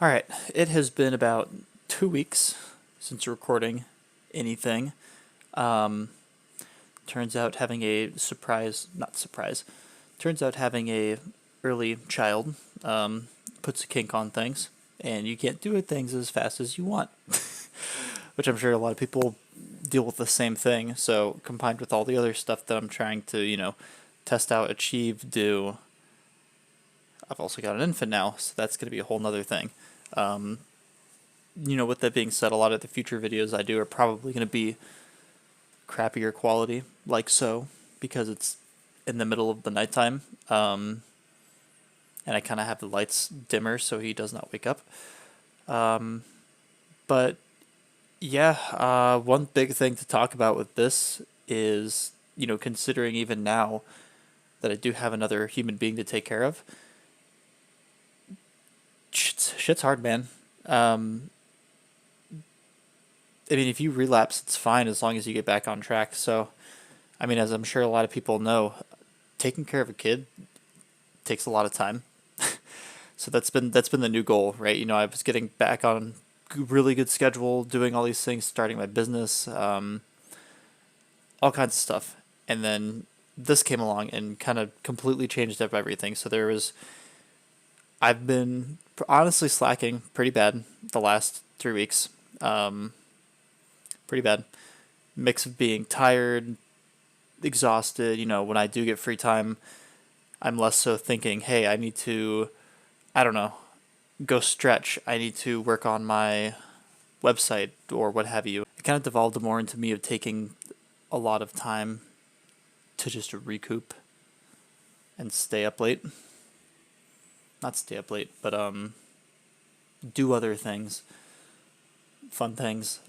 All right, it has been about 2 weeks since recording anything. Um, turns out having a surprise, not surprise, turns out having a early child puts a kink on things, and you can't do things as fast as you want, which I'm sure a lot of people deal with the same thing. So combined with all the other stuff that I'm trying to, test out, achieve, do, I've also got an infant now, so that's going to be a whole nother thing. Um, with that being said, a lot of the future videos I do are probably going to be crappier quality, like so, because it's in the middle of the nighttime, and I kind of have the lights dimmer so he does not wake up. Um, but yeah, one big thing to talk about with this is, considering even now that I do have another human being to take care of, shit's hard, man. Um, I mean, if you relapse, it's fine as long as you get back on track. So, I mean, as I'm sure a lot of people know, taking care of a kid takes a lot of time. So that's been the new goal, right? I was getting back on really good schedule, doing all these things, starting my business, all kinds of stuff, and then this came along and kind of completely changed up everything. So I've been honestly slacking pretty bad the last 3 weeks. Um, Pretty bad. Mix of being tired, exhausted. When I do get free time, I'm less so thinking, hey, I need to, I don't know, go stretch. I need to work on my website or what have you. It kind of devolved more into me of taking a lot of time to just recoup and stay up late. Not stay up late, but do other things, fun things.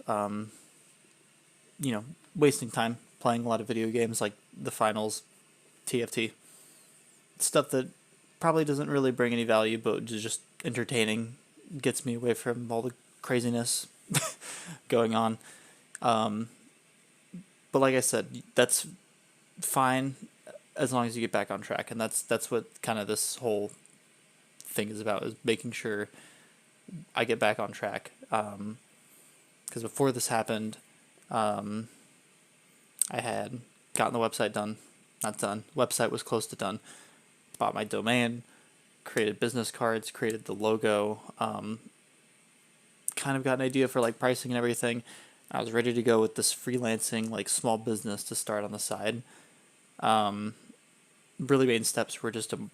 Wasting time playing a lot of video games like the finals, TFT, stuff that probably doesn't really bring any value, but just entertaining, gets me away from all the craziness going on. Um, but like I said, that's fine as long as you get back on track, and that's what kind of this whole thing is about, is making sure I get back on track. Because before this happened, um, I had gotten the website done, not done. Website was close to done. Bought my domain, created business cards, created the logo, kind of got an idea for like pricing and everything. I was ready to go with this freelancing like small business to start on the side. Um, Really main steps were just to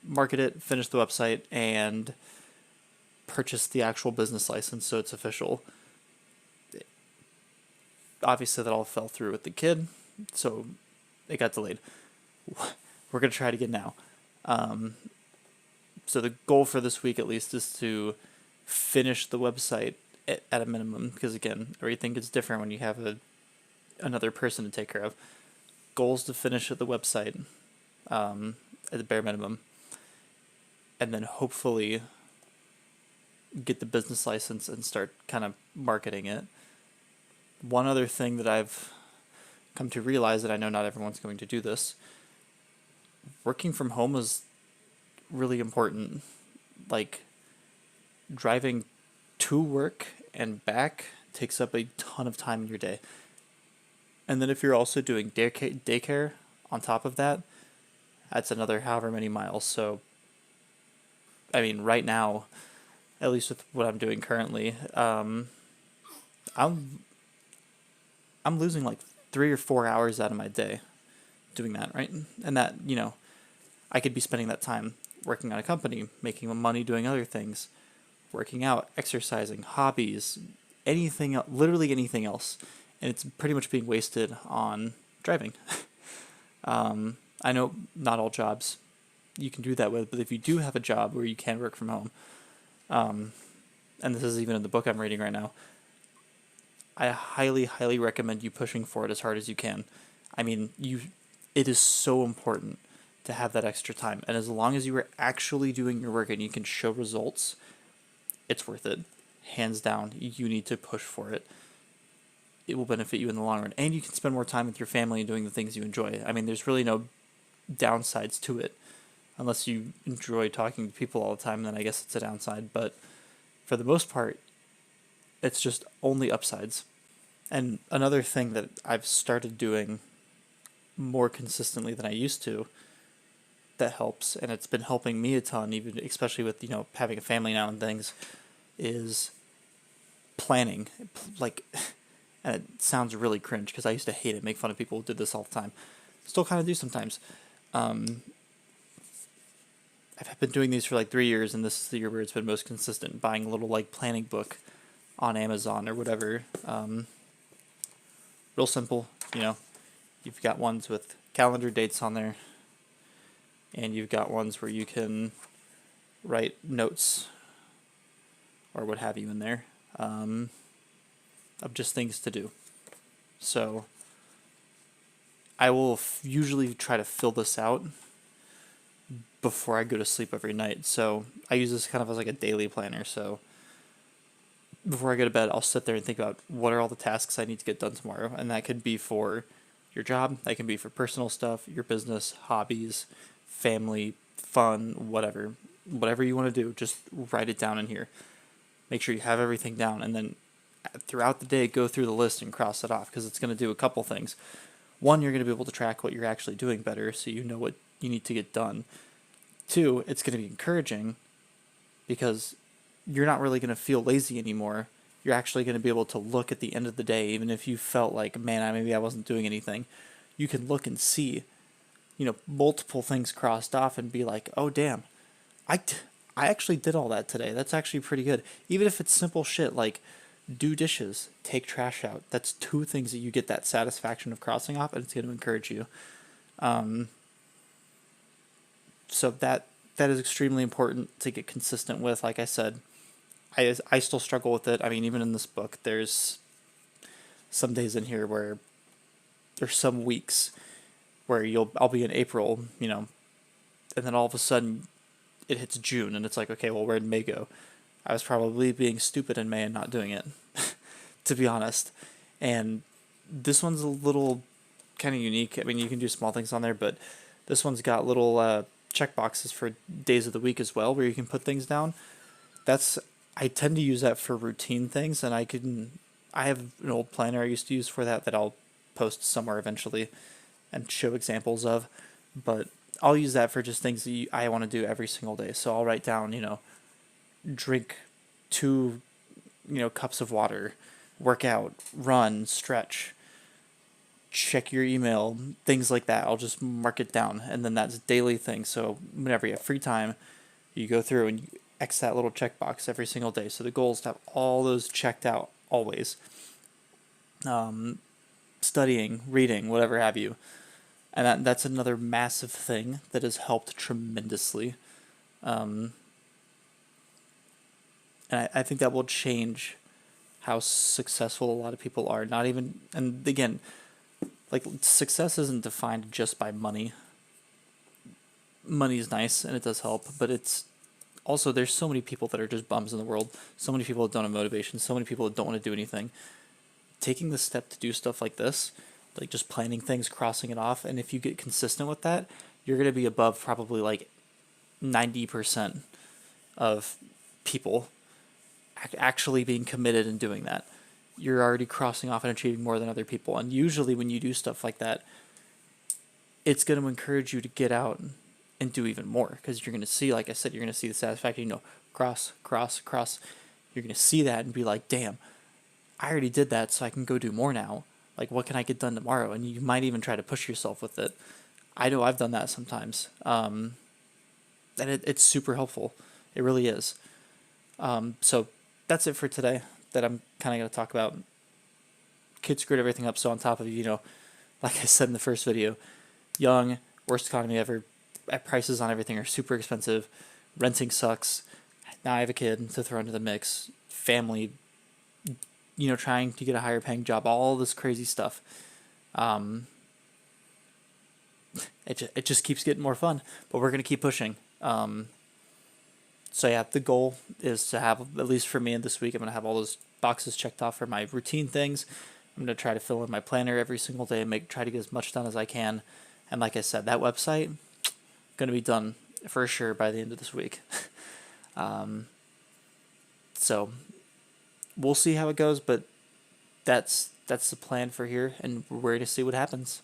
market it, finish the website, and purchase the actual business license so it's official. Obviously, that all fell through with the kid, so it got delayed. We're gonna try it again now. Um, so the goal for this week, at least, is to finish the website at a minimum, because again, everything gets different when you have another person to take care of. Goals to finish at the website, at the bare minimum, and then hopefully get the business license and start kind of marketing it. One other thing that I've come to realize, that I know not everyone's going to do this, working from home is really important. Like, driving to work and back takes up a ton of time in your day. And then if you're also doing daycare on top of that, that's another however many miles. So, I mean, right now, at least with what I'm doing currently, I'm I'm losing like 3 or 4 hours out of my day doing that, right? And that, I could be spending that time working on a company, making money doing other things, working out, exercising, hobbies, anything, literally anything else. And it's pretty much being wasted on driving. I know not all jobs you can do that with, but if you do have a job where you can work from home, um, and this is even in the book I'm reading right now, I highly, highly recommend you pushing for it as hard as you can. I mean, it is so important to have that extra time, and as long as you are actually doing your work and you can show results, it's worth it. Hands down, you need to push for it. It will benefit you in the long run, and you can spend more time with your family and doing the things you enjoy. I mean, there's really no downsides to it, unless you enjoy talking to people all the time. Then I guess it's a downside. But for the most part, it's just only upsides. And another thing that I've started doing more consistently than I used to that helps, and it's been helping me a ton, even especially with, having a family now and things, is planning. Like, and it sounds really cringe because I used to hate it, make fun of people who did this all the time. Still kind of do sometimes. I've been doing these for like 3 years, and this is the year where it's been most consistent. Buying a little like planning book on Amazon or whatever. Real simple, You've got ones with calendar dates on there, and you've got ones where you can write notes or what have you in there, of just things to do. So I will usually try to fill this out before I go to sleep every night. So I use this kind of as like a daily planner. So before I go to bed, I'll sit there and think about what are all the tasks I need to get done tomorrow. And that could be for your job, that can be for personal stuff, your business, hobbies, family, fun, whatever. Whatever you want to do, just write it down in here. Make sure you have everything down, and then throughout the day, go through the list and cross it off, because it's going to do a couple things. One, you're going to be able to track what you're actually doing better, so you know what you need to get done. Two, it's going to be encouraging, because you're not really going to feel lazy anymore. You're actually going to be able to look at the end of the day, even if you felt like, man, maybe I wasn't doing anything. You can look and see, multiple things crossed off and be like, oh, damn, I actually did all that today. That's actually pretty good. Even if it's simple shit like do dishes, take trash out. That's two things that you get that satisfaction of crossing off, and it's going to encourage you. So that is extremely important to get consistent with. Like I said, I still struggle with it. I mean, even in this book, there's some days in here where there's some weeks where I'll be in April, and then all of a sudden it hits June, and it's like, okay, well, where'd May go? I was probably being stupid in May and not doing it, to be honest. And this one's a little kind of unique. I mean, you can do small things on there, but this one's got little check boxes for days of the week as well, where you can put things down. I tend to use that for routine things, and I have an old planner I used to use for that I'll post somewhere eventually and show examples of, but I'll use that for just things that I want to do every single day. So I'll write down, drink 2, cups of water, work out, run, stretch, check your email, things like that. I'll just mark it down, and then that's daily things. So whenever you have free time, you go through and you X that little checkbox every single day. So the goal is to have all those checked out always. Studying, reading, whatever have you. And that's another massive thing that has helped tremendously. And I think that will change how successful a lot of people are. Not even, and again, like, success isn't defined just by money. Money is nice and it does help, but it's also, there's so many people that are just bums in the world. So many people that don't have motivation. So many people that don't want to do anything. Taking the step to do stuff like this, like just planning things, crossing it off, and if you get consistent with that, you're going to be above probably like 90% of people actually being committed and doing that. You're already crossing off and achieving more than other people. And usually when you do stuff like that, it's going to encourage you to get out and do even more, because you're going to see, like I said, you're going to see the satisfaction, cross. You're going to see that and be like, damn, I already did that, so I can go do more now. Like, what can I get done tomorrow? And you might even try to push yourself with it. I know I've done that sometimes. And it's super helpful. It really is. So that's it for today that I'm kind of going to talk about. Kids screwed everything up, so on top of, like I said in the first video, young, worst economy ever, prices on everything are super expensive, renting sucks, now I have a kid to throw into the mix, family, trying to get a higher paying job, all this crazy stuff. It just keeps getting more fun, but we're going to keep pushing. So yeah, the goal is to have, at least for me in this week, I'm going to have all those boxes checked off for my routine things. I'm going to try to fill in my planner every single day and try to get as much done as I can. And like I said, that website, going to be done for sure by the end of this week. So we'll see how it goes, but that's the plan for here, and we're ready to see what happens.